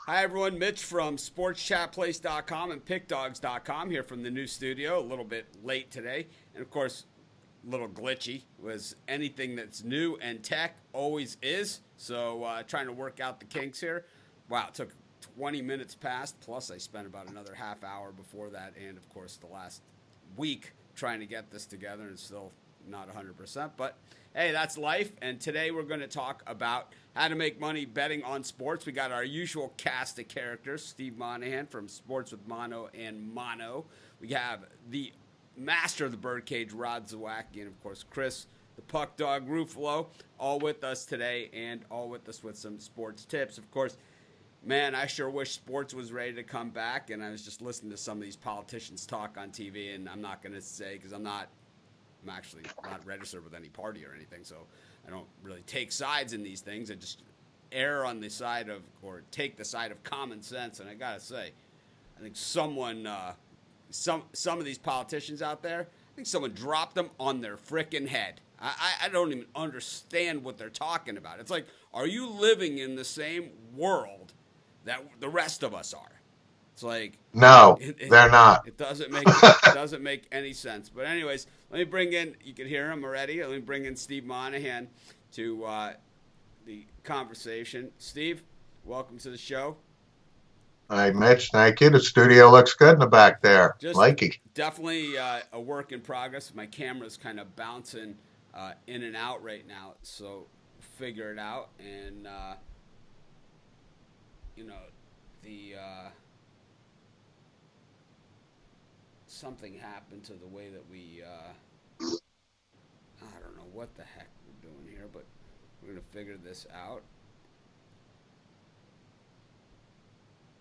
Hi, everyone. Mitch from sportschatplace.com and pickdogs.com here from the new studio. A little bit late today. And of course, a little glitchy was anything that's new and tech always is. So trying to work out the kinks here. Wow, it took 20 minutes past. Plus, I spent about another half hour before that. And of course, the last week trying to get this together and still not 100%. But hey, that's life. And today we're going to talk about how to make money betting on sports. We got our usual cast of characters: Steve Monahan from Sports with Mono and Mono. We have the master of the birdcage, Rod Zawacki, and of course, Chris, the puck dog, Ruffalo, all with us today and all with us with some sports tips. Of course, man, I sure wish sports was ready to come back. And I was just listening to some of these politicians talk on TV, and I'm not going to say because I'm actually not registered with any party or anything, so I don't really take sides in these things. I just err on the side of, or take the side of common sense. And I gotta say, I think some of these politicians out there, I think someone dropped them on their frickin' head. I don't even understand what they're talking about. It's like, are you living in the same world that the rest of us are? It's like No, it, it, they're not. it doesn't make any sense. But anyways, let me bring in. You can hear him already. Let me bring in Steve Monahan to the conversation. Steve, welcome to the show. Hey, Mitch, thank you. The studio looks good in the back there. Just Like it. definitely a work in progress. My camera's kind of bouncing in and out right now, so figure it out. And you know, the something happened to the way that we. I don't know what the heck we're doing here, but we're gonna figure this out.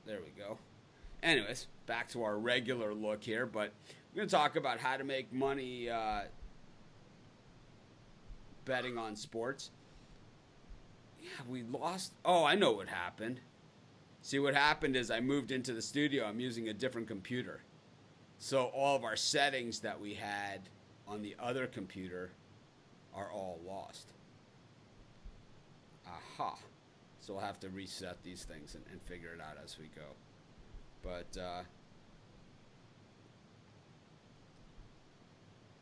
There we go. Anyways, back to our regular look here, but we're gonna talk about how to make money betting on sports. Yeah, we lost. Oh, I know what happened. See, what happened is I moved into the studio. I'm using a different computer. So all of our settings that we had on the other computer are all lost. Aha. So we'll have to reset these things and figure it out as we go. But,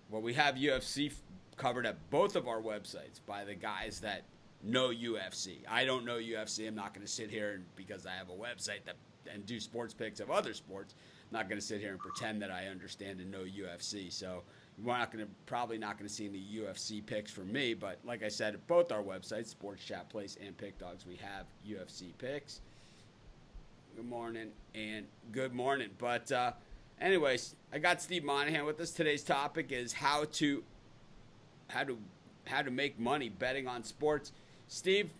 well, we have UFC covered at both of our websites by the guys that know UFC. I don't know UFC. I'm not going to sit here because I have a website that and do sports picks of other sports. I'm not going to sit here and pretend that I understand and know UFC. So we're not going to probably not going to see any UFC picks from me. But like I said, at both our websites, Sports Chat Place and Pick Dogs, we have UFC picks. Good morning and good morning. But anyways, I got Steve Monahan with us. Today's topic is how to how to make money betting on sports. Steve,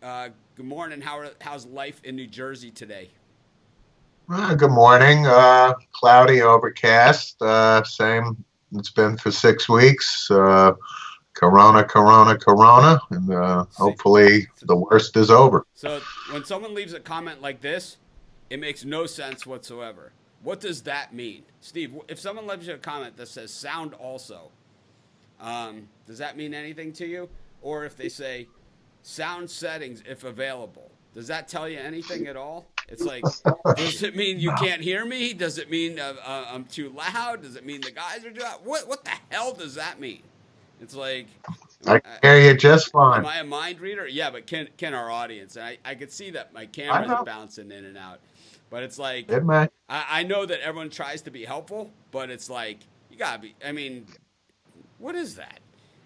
good morning. How's life in New Jersey today? Good morning. Cloudy, overcast. Same. It's been for 6 weeks. Corona, Corona, Corona, and See, hopefully the worst is over. so when someone leaves a comment like this, it makes no sense whatsoever. What does that mean, Steve? If someone leaves you a comment that says "sound also," does that mean anything to you? Or if they say "sound settings if available," does that tell you anything at all? It's like, does it mean you can't hear me? Does it mean I'm too loud? Does it mean the guys are too loud? What the hell does that mean? It's like, I hear you just am fine. I a mind reader? Yeah, but can our audience? And I could see that my I camera's know bouncing in and out. But it's like, it, may. I know that everyone tries to be helpful, but it's like, you gotta be, I mean, what is that?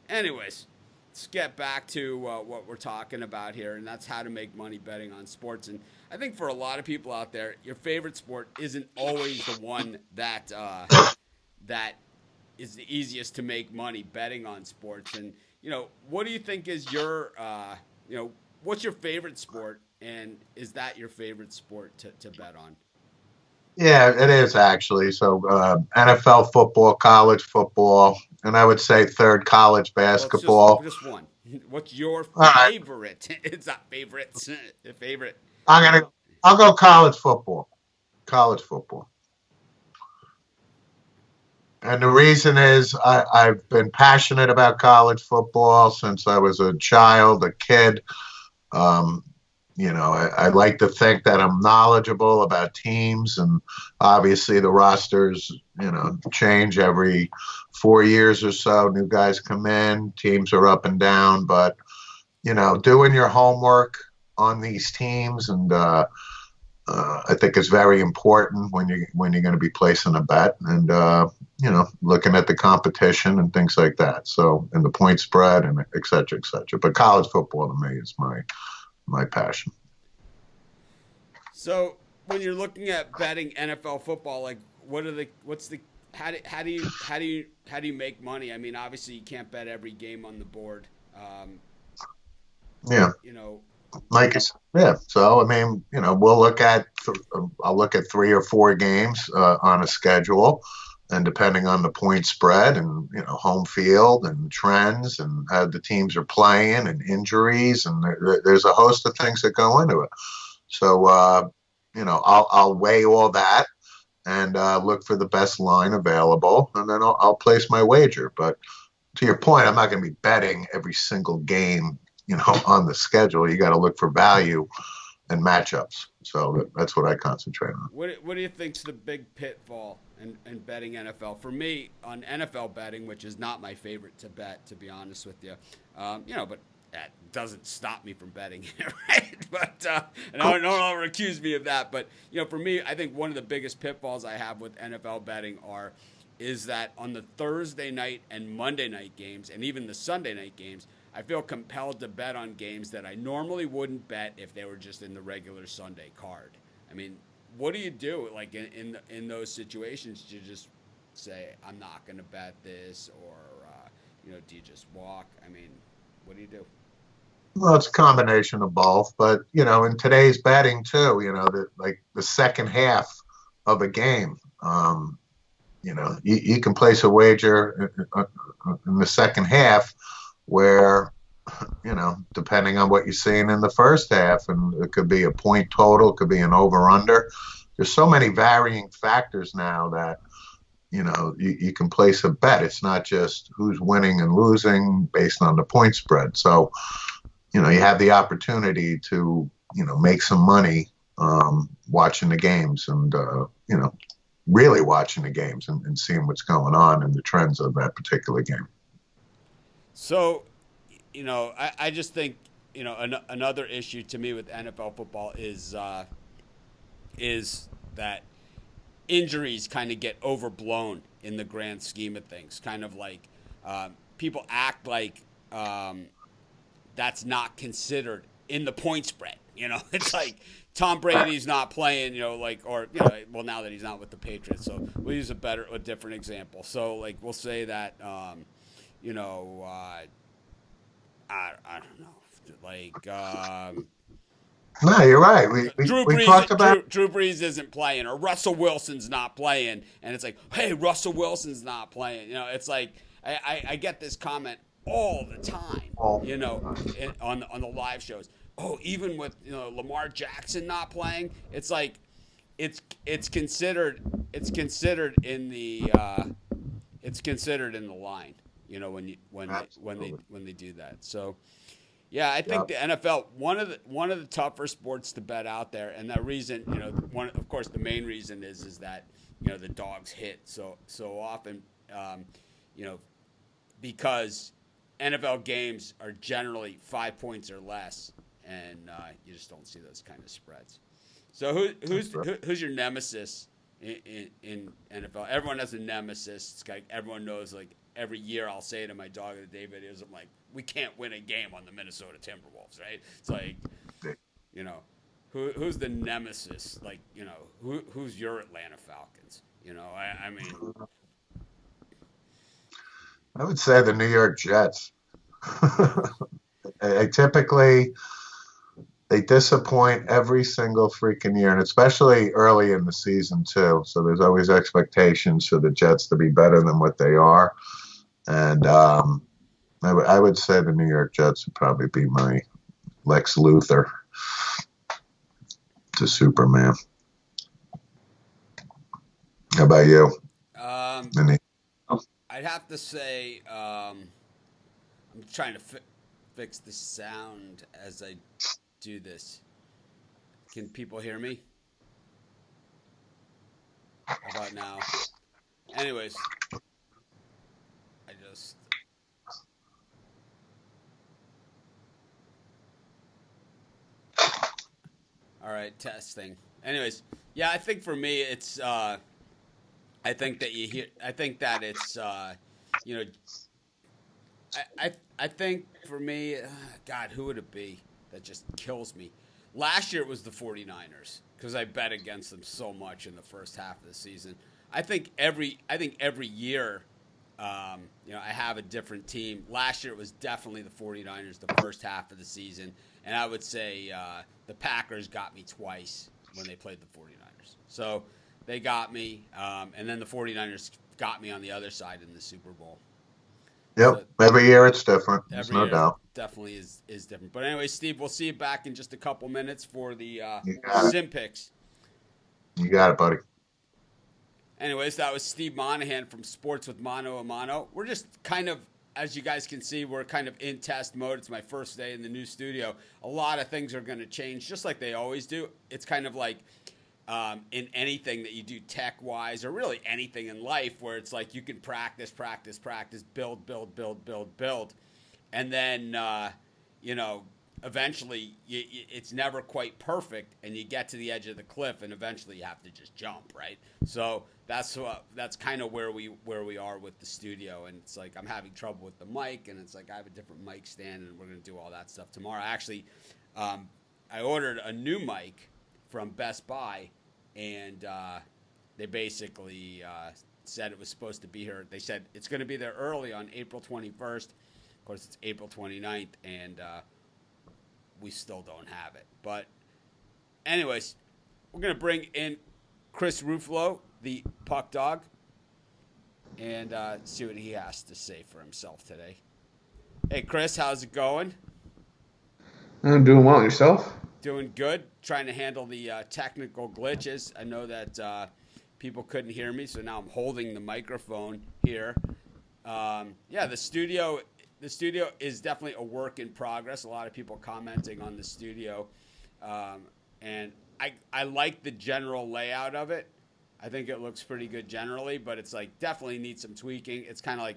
Anyways, let's get back to what we're talking about here, and that's how to make money betting on sports. And I think for a lot of people out there, your favorite sport isn't always the one that is the easiest to make money betting on sports. And what do you think is your what's your favorite sport, and is that your favorite sport to bet on? Yeah, it is actually. So NFL football, college football, and I would say third college Well, it's just basketball. just one. What's your All right, favorite? It's not favorites. Favorite. I'm gonna I'll go college football. College football. And the reason is I've been passionate about college football since I was a child, a kid. Um, I like to think that I'm knowledgeable about teams, and obviously the rosters, change every 4 years or so. New guys come in, teams are up and down, but doing your homework on these teams, and I think it's very important when you're going to be placing a bet, and looking at the competition and things like that. So, and the point spread and et cetera, et cetera. But college football to me is my passion. So when you're looking at betting NFL football, like what's the how do you make money? I mean, obviously you can't bet every game on the board. Um, Yeah, you know, yeah. So I mean, I'll look at 3 or 4 games on a schedule, and depending on the point spread and home field and trends and how the teams are playing and injuries, and there's a host of things that go into it. So I'll weigh all that and look for the best line available, and then I'll place my wager. But to your point, I'm not going to be betting every single game, on the schedule. You got to look for value and matchups. So that's what I concentrate on. what do you think's the big pitfall in betting NFL? For me, on NFL betting, which is not my favorite to bet, to be honest with you, but that doesn't stop me from betting it, right? But and no one will accuse me of that. But for me, I think one of the biggest pitfalls I have with NFL betting is that on the Thursday night and Monday night games, and even the Sunday night games, I feel compelled to bet on games that I normally wouldn't bet if they were just in the regular Sunday card. I mean, what do you do like in those situations? Do you just say I'm not going to bet this, or do you just walk? I mean, what do you do? Well, it's a combination of both, but in today's betting too, like the second half of a game, you can place a wager in the second half where, depending on what you're seeing in the first half, and it could be a point total, it could be an over under. There's so many varying factors now that, you can place a bet. It's not just who's winning and losing based on the point spread. So, you have the opportunity to, make some money watching the games and, really watching the games and seeing what's going on and the trends of that particular game. So, I just think another issue to me with NFL football is that injuries kind of get overblown in the grand scheme of things. Kind of like people act like that's not considered in the point spread. It's like Tom Brady's not playing. Well, now that he's not with the Patriots, so we'll use a different example. So like we'll say that I don't know, like No, you're right. We talked about. Drew Brees isn't playing, or Russell Wilson's not playing, and it's like, hey, Russell Wilson's not playing. It's like I get this comment all the time, on the live shows. Oh, even with Lamar Jackson not playing, it's like it's considered in the line. When they do that. So yeah, I think the NFL one of the tougher sports to bet out there, and that reason, of course the main reason is that the dogs hit so often, because NFL games are generally 5 points or less, and you just don't see those kind of spreads. So who's your nemesis in NFL? Everyone has a nemesis. It's like everyone knows. Like every year, I'll say to my Dog of the Day videos, I'm like, we can't win a game on the Minnesota Timberwolves, right? It's like, who's the nemesis? Like, who's your Atlanta Falcons? I mean, I would say the New York Jets. Typically they disappoint every single freaking year, and especially early in the season too. So there's always expectations for the Jets to be better than what they are, and I would say the New York Jets would probably be my Lex Luthor to Superman. How about you? I'd have to say I'm trying to fix the sound as I do this. Can people hear me? How about now? Anyways, I just. All right, testing. Anyways, yeah, I think for me, it's. I think that you hear. I think that it's. You know, I think for me, God, who would it be that just kills me? Last year it was the 49ers because I bet against them so much in the first half of the season. I think every year, I have a different team. Last year it was definitely the 49ers the first half of the season, and I would say the Packers got me twice when they played the 49ers. So they got me, and then the 49ers got me on the other side in the Super Bowl. Yep. So Every year it's different. There's every no year doubt. definitely is different. But anyway, Steve, we'll see you back in just a couple minutes for the You got it. sim picks. You got it, buddy. Anyways, that was Steve Monahan from Sports with Mano a Mano. We're just kind of, as you guys can see, we're kind of in test mode. It's my first day in the new studio. A lot of things are going to change, just like they always do. It's kind of like in anything that you do tech-wise, or really anything in life, where it's like you can practice, build, and then eventually it's never quite perfect, and you get to the edge of the cliff, and eventually you have to just jump, right? So that's kind of where we are with the studio, and it's like I'm having trouble with the mic, and it's like I have a different mic stand, and we're gonna do all that stuff tomorrow. Actually, I ordered a new mic from Best Buy, and they basically said it was supposed to be here. They said it's going to be there early on April 21st. Of course, it's April 29th, and we still don't have it. But anyways, we're going to bring in Chris Ruffalo, the puck dog, and see what he has to say for himself today. Hey, Chris, how's it going? I'm doing well. Yourself? Doing good. Trying to handle the technical glitches. I know that people couldn't hear me, so now I'm holding the microphone here. The studio is definitely a work in progress. A lot of people commenting on the studio, and I like the general layout of it. I think it looks pretty good generally, but it's like definitely needs some tweaking. It's kind of like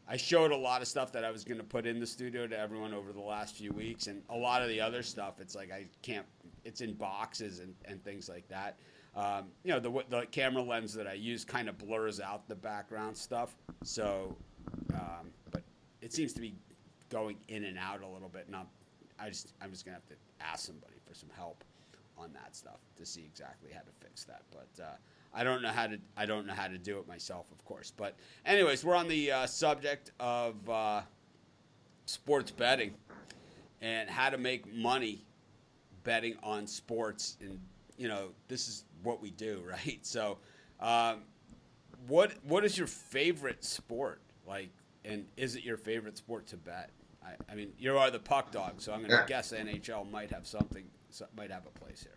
I showed a lot of stuff that I was going to put in the studio to everyone over the last few weeks, and a lot of the other stuff, it's like I can't. It's in boxes and things like that. The camera lens that I use kind of blurs out the background stuff. So, but it seems to be going in and out a little bit. And I'm just gonna have to ask somebody for some help on that stuff to see exactly how to fix that. But I don't know how to do it myself, of course. But anyways, we're on the subject of sports betting and how to make money betting on sports, and this is what we do, right? So what is your favorite sport, like, and is it your favorite sport to bet? I mean, you are the puck dog, so I'm going to guess NHL might have a place here.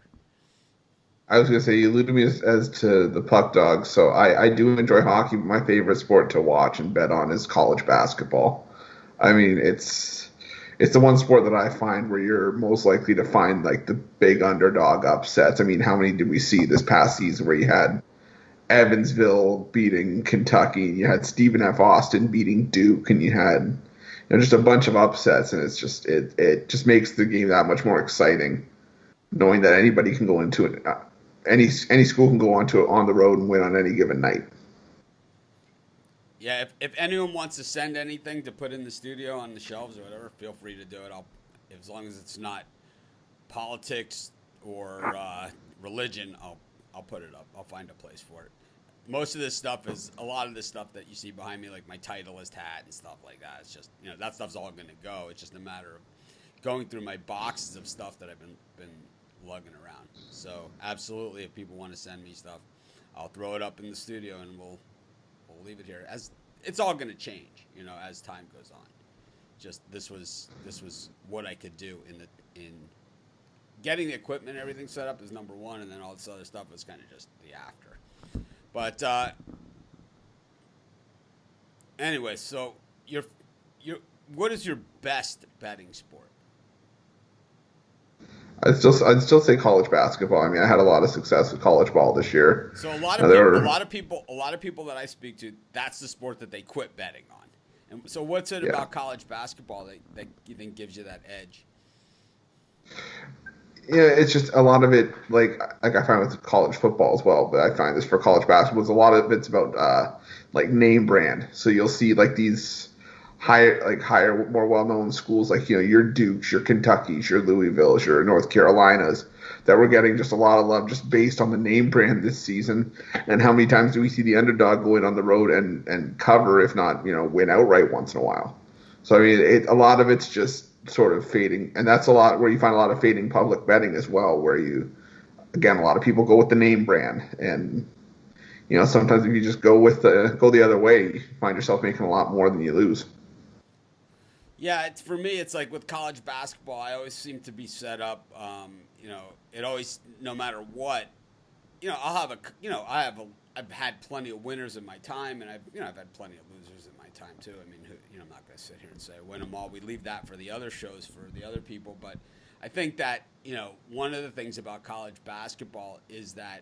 I was going to say, you alluded to me as to the puck dog, so I do enjoy hockey, but my favorite sport to watch and bet on is college basketball. I mean, it's the one sport that I find where you're most likely to find like the big underdog upsets. I mean, how many did we see this past season where you had Evansville beating Kentucky, and you had Stephen F. Austin beating Duke, and you had just a bunch of upsets, and it's just it just makes the game that much more exciting, knowing that anybody can go into it. Any school can go onto it on the road and win on any given night. Yeah, if anyone wants to send anything to put in the studio on the shelves or whatever, feel free to do it. As long as it's not politics or religion, I'll put it up. I'll find a place for it. Most of this stuff is a lot of this stuff that you see behind me, like my Titleist hat and stuff like that. It's just that stuff's all going to go. It's just a matter of going through my boxes of stuff that I've been lugging around. So absolutely, if people want to send me stuff, I'll throw it up in the studio and we'll leave it here. As it's all going to change, as time goes on. Just this was what I could do in getting the equipment and everything set up is number one, and then all this other stuff is kind of just the after. But anyway, so what is your best betting sport? I'd still say college basketball. I mean, I had a lot of success with college ball this year. So a lot of Now, there people, were, a lot of people that I speak to, that's the sport that they quit betting on. And so, what's it yeah. about college basketball that you think gives you that edge? Yeah, it's just a lot of it. Like I find with college football as well, but I find this for college basketball. Is a lot of it's about like name brand. So you'll see like these higher, more well known schools like your Dukes, your Kentuckys, your Louisvilles, your North Carolinas that were getting just a lot of love just based on the name brand this season. And how many times do we see the underdog go in on the road and cover, if not win outright once in a while? So I mean, a lot of it's just sort of fading, and that's a lot where you find a lot of fading public betting as well, where again, a lot of people go with the name brand, and sometimes if you just go the other way, you find yourself making a lot more than you lose. Yeah, for me, it's like with college basketball, I always seem to be set up. It always, no matter what, I'll have I've had plenty of winners in my time, and I've had plenty of losers in my time too. I mean, I'm not going to sit here and say win them all. We leave that for the other shows for the other people. But I think that one of the things about college basketball is that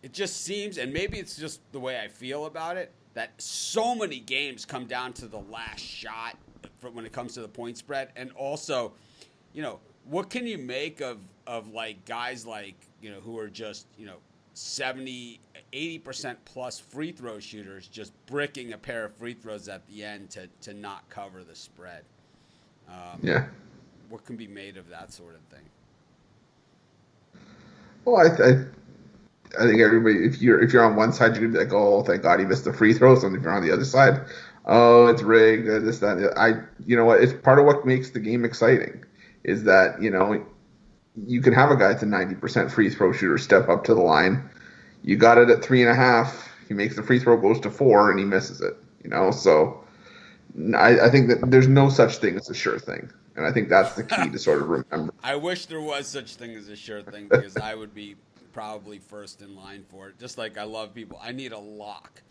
it just seems, and maybe it's just the way I feel about it, that so many games come down to the last shot when it comes to the point spread, and also, what can you make of like guys like who are just 70, 80% plus free throw shooters just bricking a pair of free throws at the end to not cover the spread. Yeah. What can be made of that sort of thing? Well, I think everybody, if you're on one side, you're gonna be like, oh, thank God he missed the free throws, and if you're on the other side, oh, it's rigged, this, that. You know what? It's part of what makes the game exciting, is that you can have a guy that's a 90% free throw shooter step up to the line. You got it at 3.5. He makes the free throw, goes to 4, and he misses it. So I think that there's no such thing as a sure thing, and I think that's the key to sort of remember. I wish there was such thing as a sure thing, because I would be probably first in line for it. Just like I love people, I need a lock.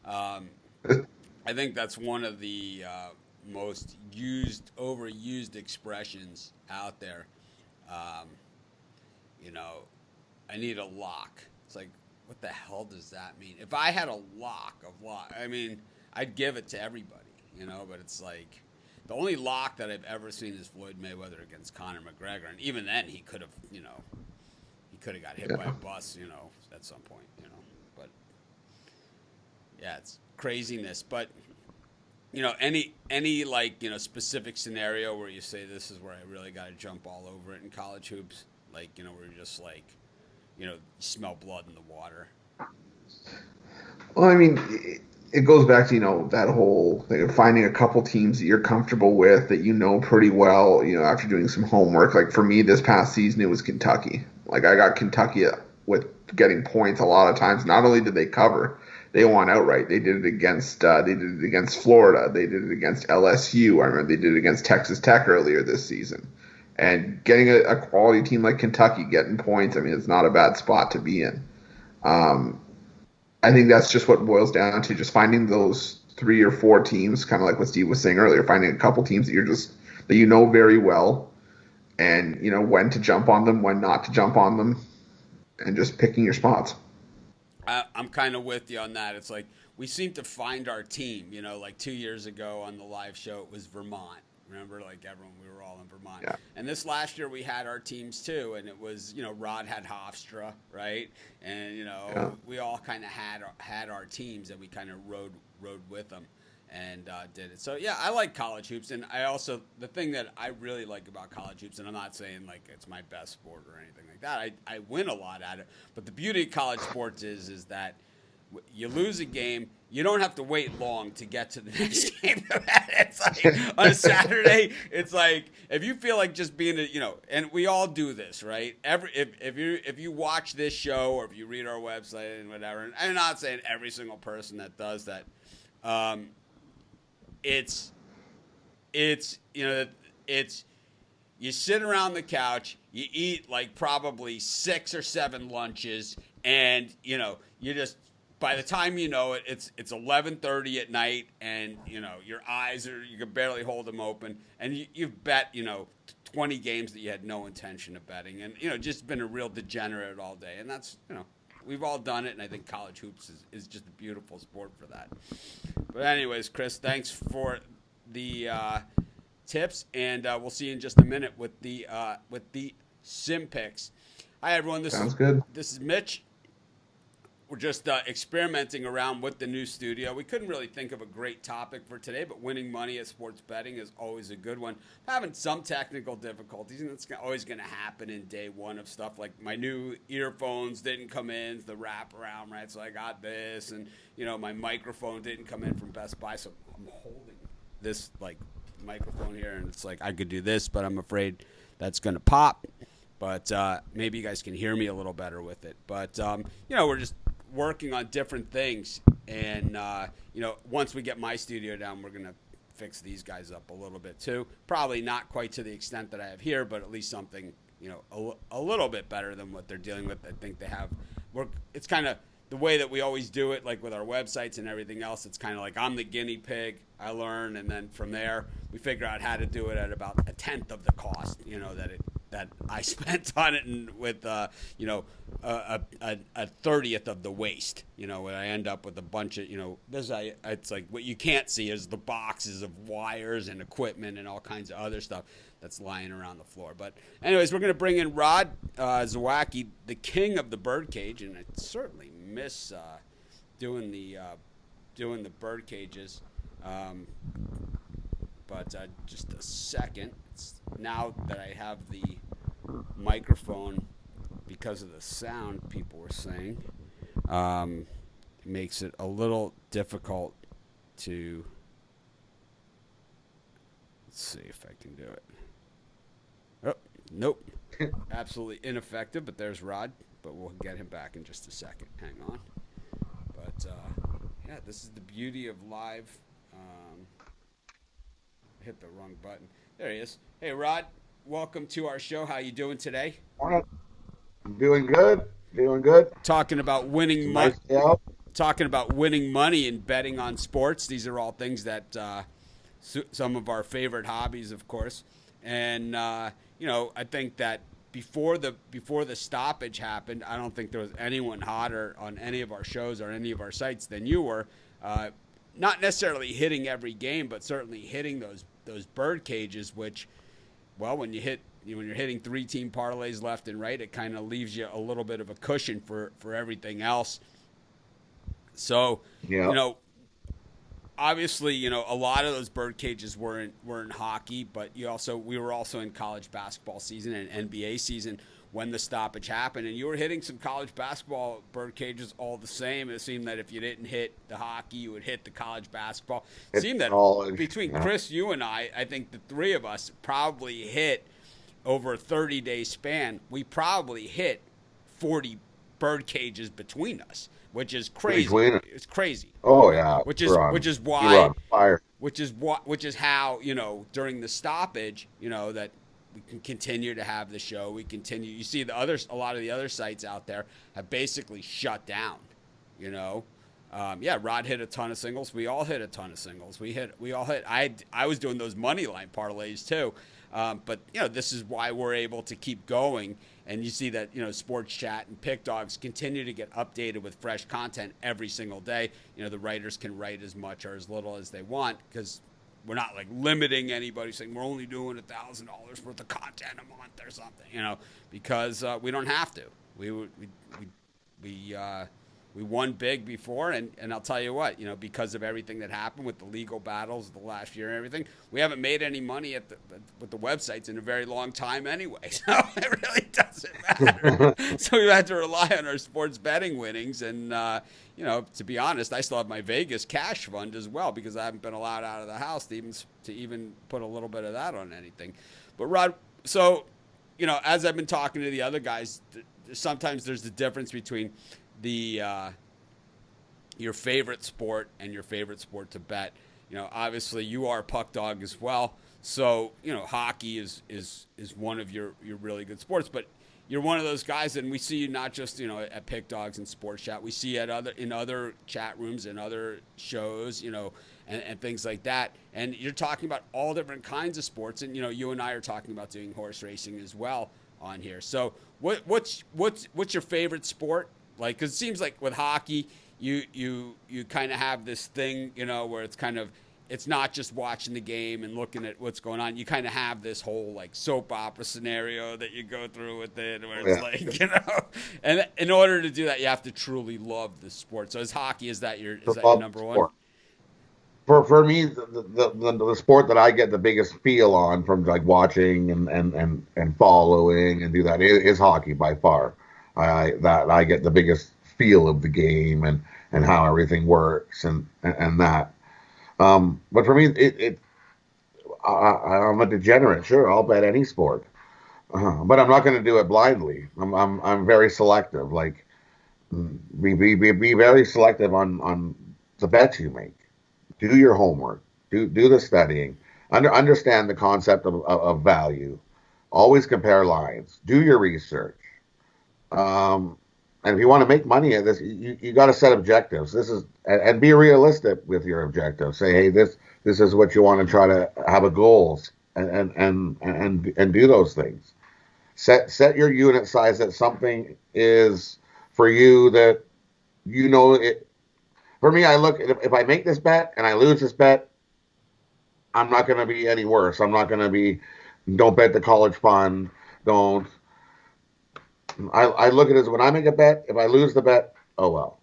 I think that's one of the most overused expressions out there. I need a lock. It's like, what the hell does that mean? If I had a lock, I mean, I'd give it to everybody, but it's like, the only lock that I've ever seen is Floyd Mayweather against Conor McGregor, and even then he could have, got hit by a bus, at some point, but yeah, it's craziness. But any like specific scenario where you say this is where I really got to jump all over it in college hoops, like where you're just like, you smell blood in the water. Well, I mean, it goes back to that whole thing of finding a couple teams that you're comfortable with, that pretty well, after doing some homework. Like for me this past season, it was Kentucky. Like I got Kentucky with getting points a lot of times. Not only did they cover, they won outright. They did it against Florida. They did it against LSU. I remember they did it against Texas Tech earlier this season. And getting a quality team like Kentucky getting points, I mean, it's not a bad spot to be in. I think that's just what boils down to, just finding those 3 or 4 teams, kind of like what Steve was saying earlier, finding a couple teams that you know very well, and when to jump on them, when not to jump on them, and just picking your spots. I'm kind of with you on that. It's like we seem to find our team. Like 2 years ago on the live show, it was Vermont. Remember, like everyone, we were all in Vermont. Yeah. And this last year we had our teams too, and it was, Rod had Hofstra, right? And we all kind of had our teams, and we kind of rode with them and did it. So yeah, I like college hoops, and I also, the thing that I really like about college hoops, and I'm not saying like it's my best sport or anything like that. I win a lot at it, but the beauty of college sports is that you lose a game, you don't have to wait long to get to the next game. It's like on a Saturday, it's like if you feel like just being and we all do this, right? If you watch this show or if you read our website and whatever, and I'm not saying every single person that does that, it's you sit around the couch, you eat like probably 6 or 7 lunches, and you just, by the time it's 11:30 at night, and your eyes you can barely hold them open, and you've bet 20 games that you had no intention of betting, and just been a real degenerate all day. And that's we've all done it, and I think college hoops is just a beautiful sport for that. But anyways, Chris, thanks for the tips, and we'll see you in just a minute with the sim picks. Hi everyone, Sounds good. This is Mitch. We're just experimenting around with the new studio. We couldn't really think of a great topic for today, but winning money at sports betting is always a good one. I'm having some technical difficulties, and it's always going to happen in day one of stuff. Like my new earphones didn't come in, the wraparound, right? So I got this, and my microphone didn't come in from Best Buy, so I'm holding this like microphone here, and it's like I could do this, but I'm afraid that's going to pop. But maybe you guys can hear me a little better with it. But we're just working on different things, and once we get my studio down, we're gonna fix these guys up a little bit too. Probably not quite to the extent that I have here, but at least something a little bit better than what they're dealing with. I think they have. It's kind of the way that we always do it, like with our websites and everything else. It's kind of like I'm the guinea pig. I learn, and then from there we figure out how to do it at about a tenth of the cost. That I spent on it, and with a 30th of the waste. When I end up with a bunch of it's like what you can't see is the boxes of wires and equipment and all kinds of other stuff that's lying around the floor. But anyways, we're gonna bring in Rod Zawacki, the king of the birdcage, and I certainly miss doing the bird cages. But just a second. Now that I have the microphone, because of the sound, people were saying, makes it a little difficult to. Let's see if I can do it. Oh, nope. Absolutely ineffective, but there's Rod. But we'll get him back in just a second. Hang on. But, yeah, this is the beauty of live. Hit the wrong button. There he is. Hey, Rod, welcome to our show. How you doing today? Morning. Doing good. Talking about winning money. Talking about winning money and betting on sports. These are all things that some of our favorite hobbies, of course. And I think that before the stoppage happened, I don't think there was anyone hotter on any of our shows or any of our sites than you were. Not necessarily hitting every game, but certainly hitting those bird cages, which, well, when you're hitting 3-team parlays left and right, it kind of leaves you a little bit of a cushion for everything else. So, yeah. Obviously, a lot of those bird cages were in hockey, but we were also in college basketball season and NBA season when the stoppage happened, and you were hitting some college basketball bird cages all the same. It seemed that if you didn't hit the hockey, you would hit the college basketball. It seemed that between Chris, you and I think the three of us probably hit over a 30-day span. We probably hit 40 bird cages between us, which is crazy. It's crazy. Oh yeah. Which is why. Fire. Which is how during the stoppage that we can continue to have the show. We continue. You see a lot of the other sites out there have basically shut down. Rod hit a ton of singles. We all hit a ton of singles. We all hit. I was doing those money line parlays too. But this is why we're able to keep going. And you see that Sports Chat and Pick Dogs continue to get updated with fresh content every single day. The writers can write as much or as little as they want because we're not like limiting anybody, saying we're only doing $1,000 worth of content a month or something. Because we don't have to. We won big before, and I'll tell you what, because of everything that happened with the legal battles the last year and everything, we haven't made any money with the websites in a very long time anyway. So it really doesn't matter. So we've had to rely on our sports betting winnings, and to be honest, I still have my Vegas cash fund as well because I haven't been allowed out of the house to even put a little bit of that on anything. But Rod, so as I've been talking to the other guys, sometimes there's the difference between your favorite sport and your favorite sport to bet. Obviously you are a puck dog as well. So, hockey is one of your really good sports, but you're one of those guys, and we see you not just at Pick Dogs and Sports Chat. We see you in other chat rooms and other shows, and things like that. And you're talking about all different kinds of sports, and you and I are talking about doing horse racing as well on here. So what's your favorite sport? Like, because it seems like with hockey, you kind of have this thing, where it's kind of, it's not just watching the game and looking at what's going on. You kind of have this whole like soap opera scenario that you go through with it, where it's like, and in order to do that, you have to truly love the sport. So is hockey, is that your number one? For me, the sport that I get the biggest feel on from like watching and following and do that is hockey by far. I get the biggest feel of the game and how everything works and that. But for me, I'm a degenerate. Sure, I'll bet any sport, but I'm not going to do it blindly. I'm very selective. Like, be very selective on the bets you make. Do your homework. Do the studying. Understand the concept of value. Always compare lines. Do your research. And if you want to make money at this, you got to set objectives. This is and be realistic with your objectives. Say, hey, this is what you want to try to have a goals and do those things. Set your unit size that something is for you that it. For me, I look if I make this bet and I lose this bet, I'm not going to be any worse. I'm not going to be. Don't bet the college fund. Don't. I look at it as when I make a bet, if I lose the bet, oh well.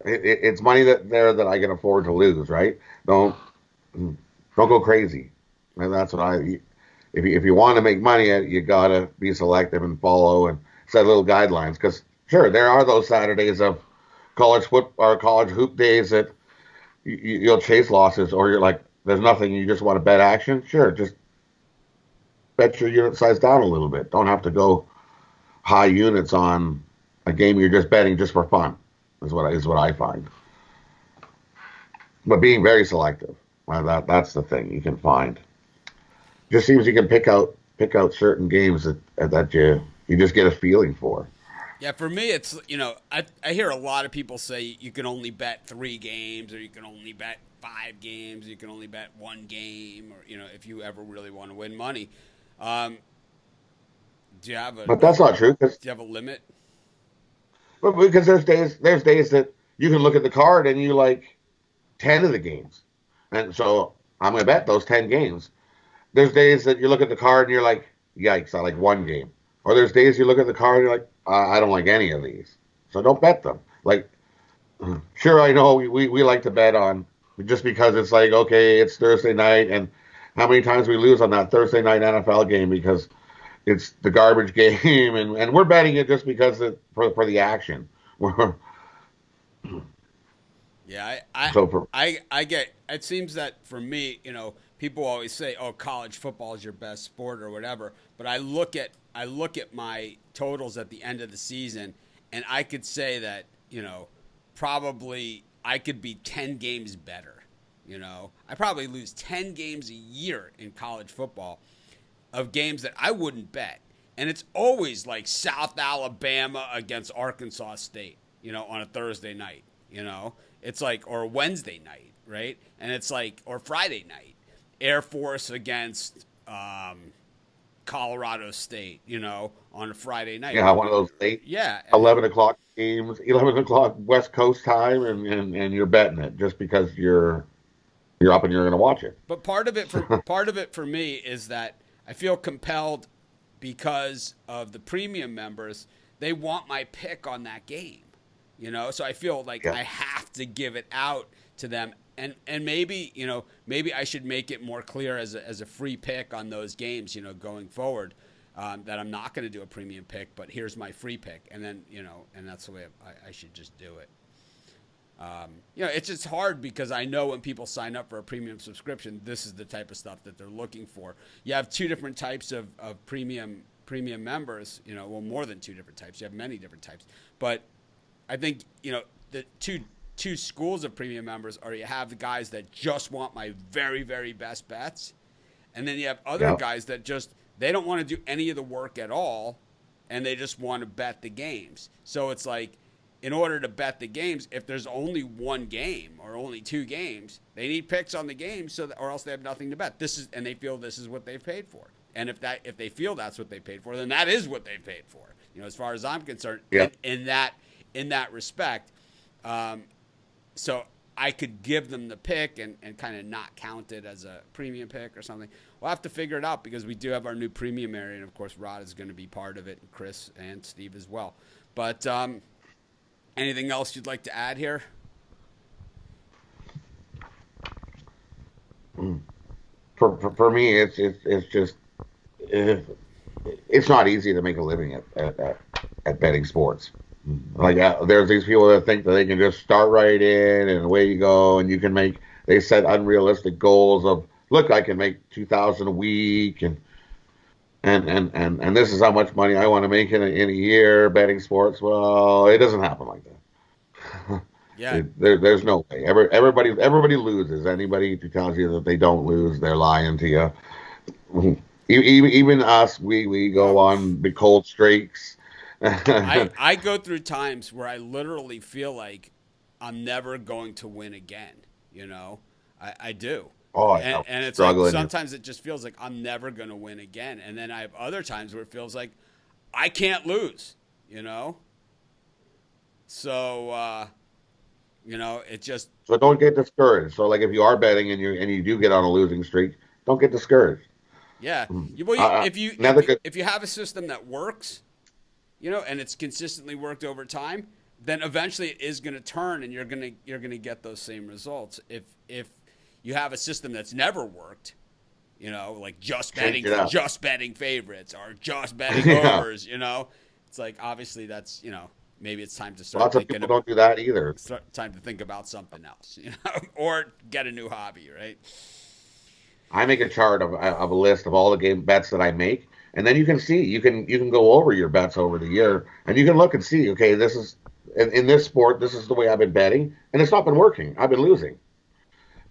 It's money that I can afford to lose, right? Don't go crazy. And that's what if you want to make money, you gotta be selective and follow and set little guidelines. Because sure, there are those Saturdays of college foot or college hoop days that you'll chase losses, or you're like, there's nothing. You just want to bet action. Sure, just bet your unit size down a little bit. Don't have to go high units on a game you're just betting just for fun is what I find. But being very selective, that's the thing you can find. Just seems you can pick out certain games that you just get a feeling for. Yeah, for me, it's I hear a lot of people say you can only bet 3 games, or you can only bet 5 games, you can only bet 1 game, or if you ever really want to win money. Do you have But that's not true. Do you have a limit? But because there's days that you can look at the card and you like 10 of the games, and so I'm going to bet those 10 games. There's days that you look at the card and you're like, yikes, I like 1 game. Or there's days you look at the card and you're like, I don't like any of these, so don't bet them. Like, sure, I know we like to bet on just because it's like, okay, it's Thursday night, and how many times we lose on that Thursday night NFL game because it's the garbage game, and we're betting it just because for the action. Yeah, I get. It seems that for me, people always say, "Oh, college football is your best sport" or whatever. But I look at my totals at the end of the season, and I could say that probably I could be 10 games better. I probably lose 10 games a year in college football of games that I wouldn't bet. And it's always like South Alabama against Arkansas State, on a Thursday night, It's like, or a Wednesday night, right? And it's like, or Friday night, Air Force against Colorado State, on a Friday night. Yeah, one of those late 11 o'clock games, 11 o'clock West Coast time, and you're betting it just because you're up and you're going to watch it. But part of it for me is that I feel compelled because of the premium members. They want my pick on that game, so I feel like I have to give it out to them. And maybe, maybe I should make it more clear as a free pick on those games, going forward, that I'm not going to do a premium pick, but here's my free pick. And then, and that's the way I should just do it. It's just hard because I know when people sign up for a premium subscription, this is the type of stuff that they're looking for. You have 2 different types of premium members, well, more than 2 different types. You have many different types. But I think, the two schools of premium members are, you have the guys that just want my very, very best bets. And then you have other guys that they don't want to do any of the work at all. and they just want to bet the games. So it's like, in order to bet the games, if there's only one game or only two games, they need picks on the game, or else they have nothing to bet. And they feel this is what they've paid for. And if they feel that's what they paid for, then that is what they paid for. As far as I'm concerned, in that respect. So I could give them the pick and kind of not count it as a premium pick or something. We'll have to figure it out because we do have our new premium area, and of course Rod is going to be part of it, and Chris and Steve as well. But anything else you'd like to add here? For me, it's just it's not easy to make a living at betting sports. Like there's these people that think that they can just start right in and away you go, and you can make. They set unrealistic goals of look, I can make 2,000 a week, and this is how much money I want to make in a year betting sports. Well, it doesn't happen like that. Yeah, there's no way. Everybody loses. Anybody who tells you that they don't lose, they're lying to you. Even us, we go on the cold streaks. I go through times where I literally feel like I'm never going to win again. I do. Oh, and it's like sometimes it just feels like I'm never going to win again. And then I have other times where it feels like I can't lose, So, it just. So don't get discouraged. So like if you are betting and you do get on a losing streak, don't get discouraged. Yeah. If you have a system that works, and it's consistently worked over time, then eventually it is going to turn, and you're going to get those same results. If you have a system that's never worked, like just betting favorites or just betting overs, it's like obviously that's maybe it's time to start. Lots of people don't do that either. It's time to think about something else, or get a new hobby, right? I make a chart of a list of all the game bets that I make, and then you can see you can go over your bets over the year, and you can look and see, okay, this is in this sport, this is the way I've been betting, and it's not been working. I've been losing.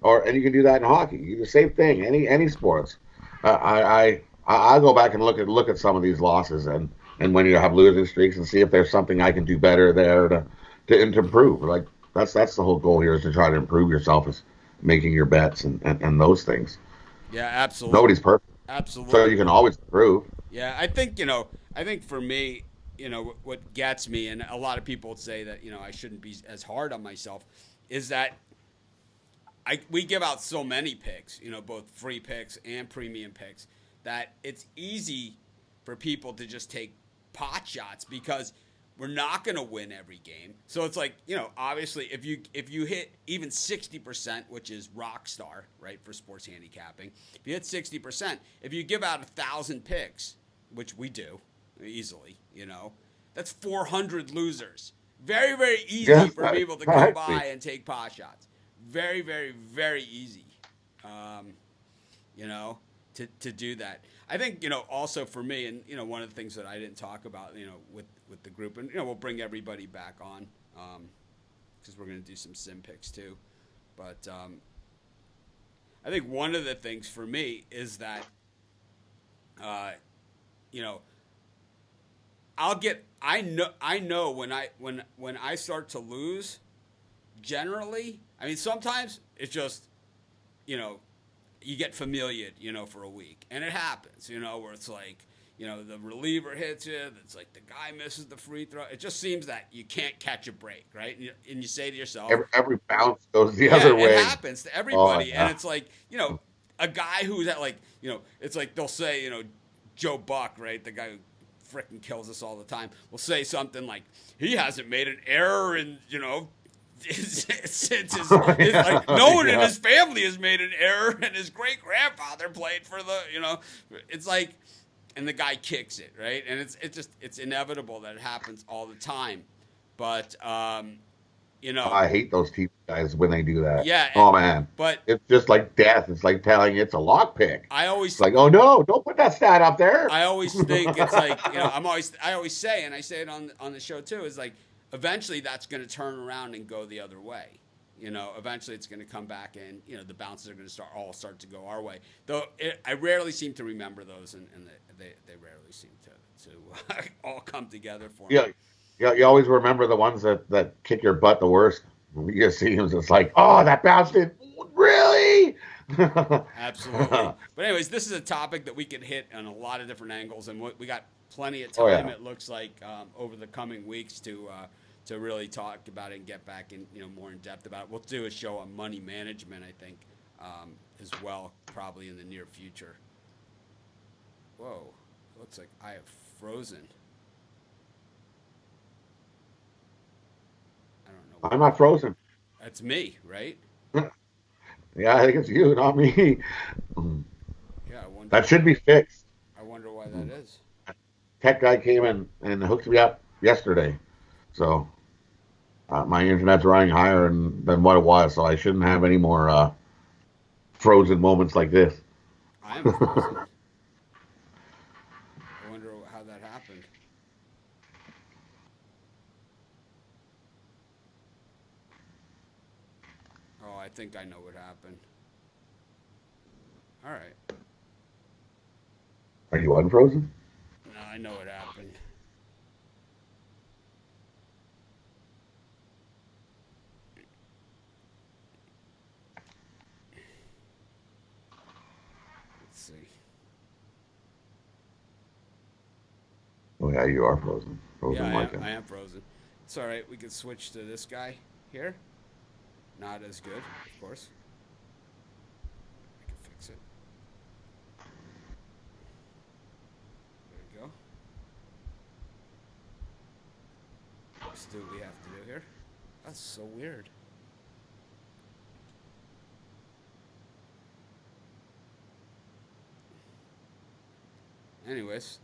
And you can do that in hockey. You do the same thing, any sports. I go back and look at some of these losses and when you have losing streaks and see if there's something I can do better there to improve. Like that's the whole goal here is to try to improve yourself, is making your bets and those things. Yeah, absolutely. Nobody's perfect. Absolutely. So you can always improve. Yeah, I think for me, what gets me, and a lot of people say that, I shouldn't be as hard on myself, is that we give out so many picks, both free picks and premium picks, that it's easy for people to just take pot shots because we're not going to win every game. So it's like, obviously if you hit even 60%, which is rock star, right, for sports handicapping, if you hit 60%, if you give out 1,000 picks, which we do easily, that's 400 losers. Very, very easy for people to come by and take pot shots. Very, very, very easy, to do that. I think, also for me, and, one of the things that I didn't talk about, with the group, and, we'll bring everybody back on because we're going to do some sim picks too. But I think one of the things for me is that, I know when I start to lose, generally, I mean, sometimes it's just, you get familiar, for a week. And it happens, where it's like, the reliever hits you. It's like the guy misses the free throw. It just seems that you can't catch a break, right? And you say to yourself, every bounce goes the other way. It happens to everybody. And it's like, a guy who's at like, it's like they'll say, Joe Buck, right? The guy who frickin' kills us all the time, will say something like, he hasn't made an error in, since like no one in his family has made an error, and his great grandfather played for the, it's like, and the guy kicks it, right? And it's inevitable that it happens all the time. But I hate those TV guys when they do that. Yeah. Oh man. But it's just like death. It's like telling you it's a lock pick. It's like, oh no, don't put that stat up there. I always think it's like, I always say, and I say it on the show too, is like, eventually that's going to turn around and go the other way. Eventually it's going to come back, and, the bounces are going to start to go our way. Though I rarely seem to remember those, and they rarely seem to all come together for Yeah, me. yeah. You always remember the ones that kick your butt the worst. When you see them, it's like, oh, that bounced in. Really? Absolutely. But anyways, this is a topic that we could hit on a lot of different angles, and we got plenty of Oh time. yeah. It looks like over the coming weeks to really talk about it and get back in more in depth about it. We'll do a show on money management, I think, as well, probably in the near future. Whoa, it looks like I have frozen. I don't know I'm what. not frozen. That's me, right? Yeah, I think it's you, not me. Yeah, I wonder. That should be fixed. I wonder why that is. Tech guy came in and hooked me up yesterday. So my internet's running higher than what it was. So I shouldn't have any more frozen moments like this. I am frozen. I wonder how that happened. Oh, I think I know what happened. All right. Are you unfrozen? No, I know what happened. Let's see. Oh yeah, you are frozen. Yeah, Frozen like it. I am frozen. It's all right. We can switch to this guy here. Not as good, of course. I can fix it. There we go. Let's do what we have to do here. That's so weird. Anyways,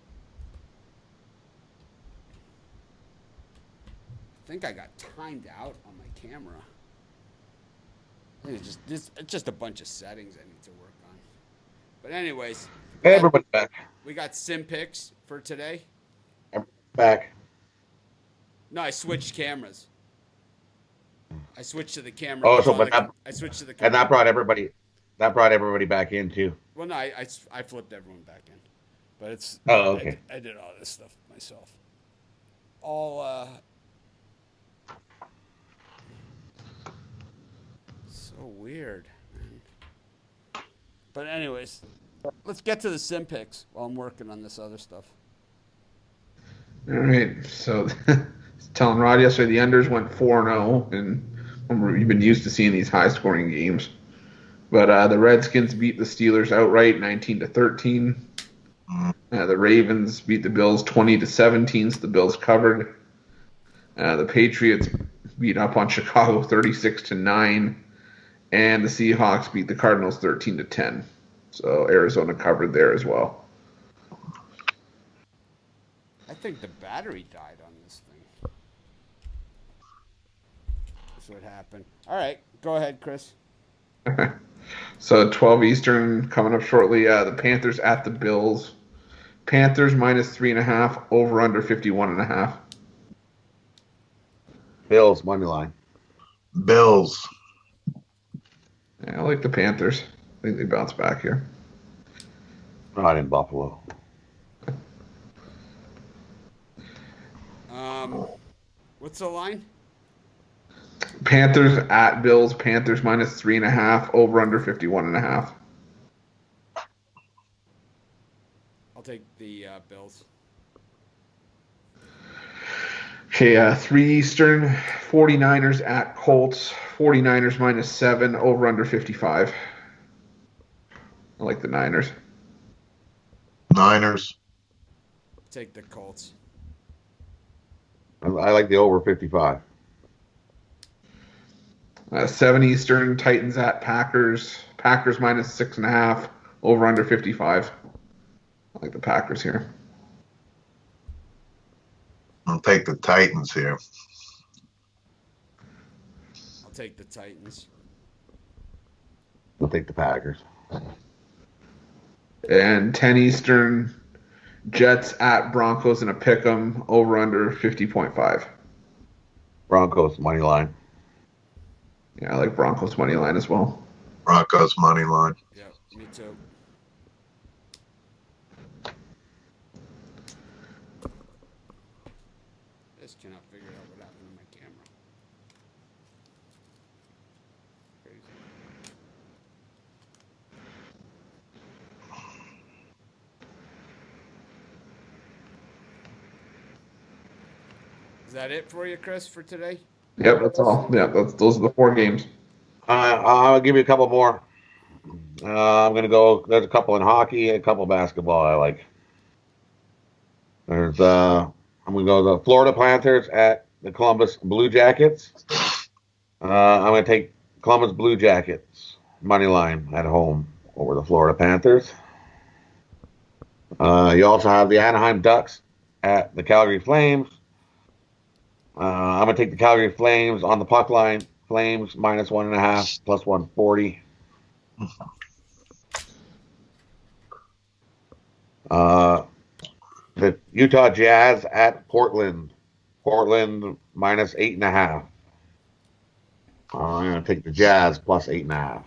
I think I got timed out on my camera. I think it's just a bunch of settings I need to work on. But anyways, Hey, everybody's back. we got sim picks for today. Everybody's back. No, I switched cameras. I switched to the camera. Oh, That's so on but the. that I switched to the. and that brought everybody. That brought everybody back in too. Well, no, I flipped everyone back in, but it's. Oh, okay. I did all this stuff myself. All. So weird, man. But anyways, let's get to the sim picks while I'm working on this other stuff. All right. So, telling Rod yesterday, the unders went 4-0, and you've been used to seeing these high-scoring games. But the Redskins beat the Steelers outright, 19-13. The Ravens beat the Bills 20-17. So the Bills covered. The Patriots beat up on Chicago 36-9, and the Seahawks beat the Cardinals 13-10. So Arizona covered there as well. I think the battery died on this thing. That's what happened. All right, go ahead, Chris. So 12 Eastern coming up shortly. The Panthers at the Bills. Panthers -3.5, over under 51.5. Bills money line. Bills. Yeah, I like the Panthers. I think they bounce back here. Not in Buffalo. What's the line? Panthers at Bills. Panthers -3.5, over under 51.5. I'll take the Bills. Okay, 3 Eastern. 49ers at Colts. 49ers -7, over under 55. I like the Niners. Niners. Take the Colts. I like the over 55. 7 Eastern. Titans at Packers. Packers -6.5, over under 55. I like the Packers here. I'll take the Titans here. I'll take the Titans. I'll take the Packers. And 10 Eastern. Jets at Broncos in a pick'em, over under 50.5. Broncos money line. Yeah, I like Broncos money line as well. Broncos money line. Yeah, me too. not figure out what happened to my camera. Crazy. Is that it for you, Chris, for today? Yep, that's all. Yeah, those are the 4 games. I'll give you a couple more. I'm going to go. There's a couple in hockey and a couple basketball I like. There's I'm going to go the Florida Panthers at the Columbus Blue Jackets. I'm going to take Columbus Blue Jackets money line at home over the Florida Panthers. You also have the Anaheim Ducks at the Calgary Flames. I'm going to take the Calgary Flames on the puck line. Flames -1.5 plus 140. The Utah Jazz at Portland. Portland -8.5. I'm going to take the Jazz plus 8.5.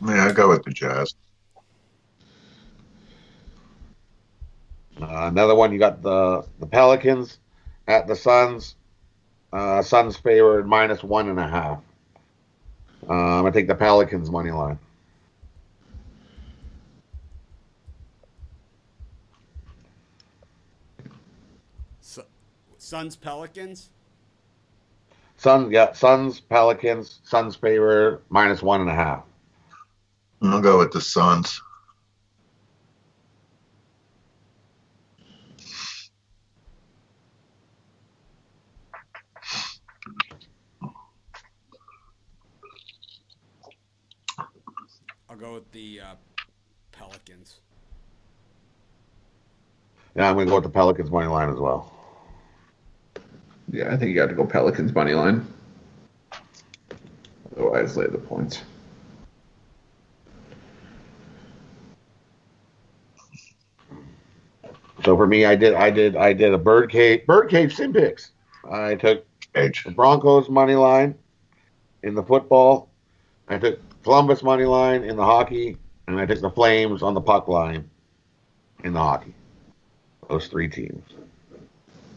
Yeah, I go with the Jazz. Another one, you got the Pelicans at the Suns. Suns favored -1.5. I'm going to take the Pelicans money line. Suns Pelicans. Suns Pelicans. Suns favored -1.5. I'll go with the Suns. I'll go with the Pelicans. Yeah, I'm going to go with the Pelicans money line as well. Yeah, I think you got to go Pelicans money line. Otherwise, lay the points. So for me, I did a birdcage sim picks. I took the Broncos money line in the football. I took Columbus money line in the hockey, and I took the Flames on the puck line in the hockey. Those 3 teams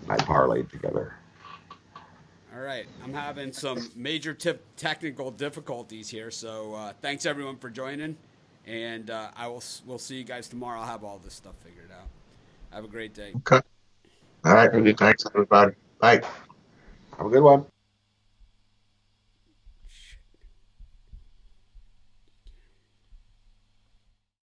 I parlayed together. All right, I'm having some major technical difficulties here, so thanks everyone for joining, and we'll see you guys tomorrow. I'll have all this stuff figured out. Have a great day. Okay. All right. Thanks, everybody. Bye. Have a good one.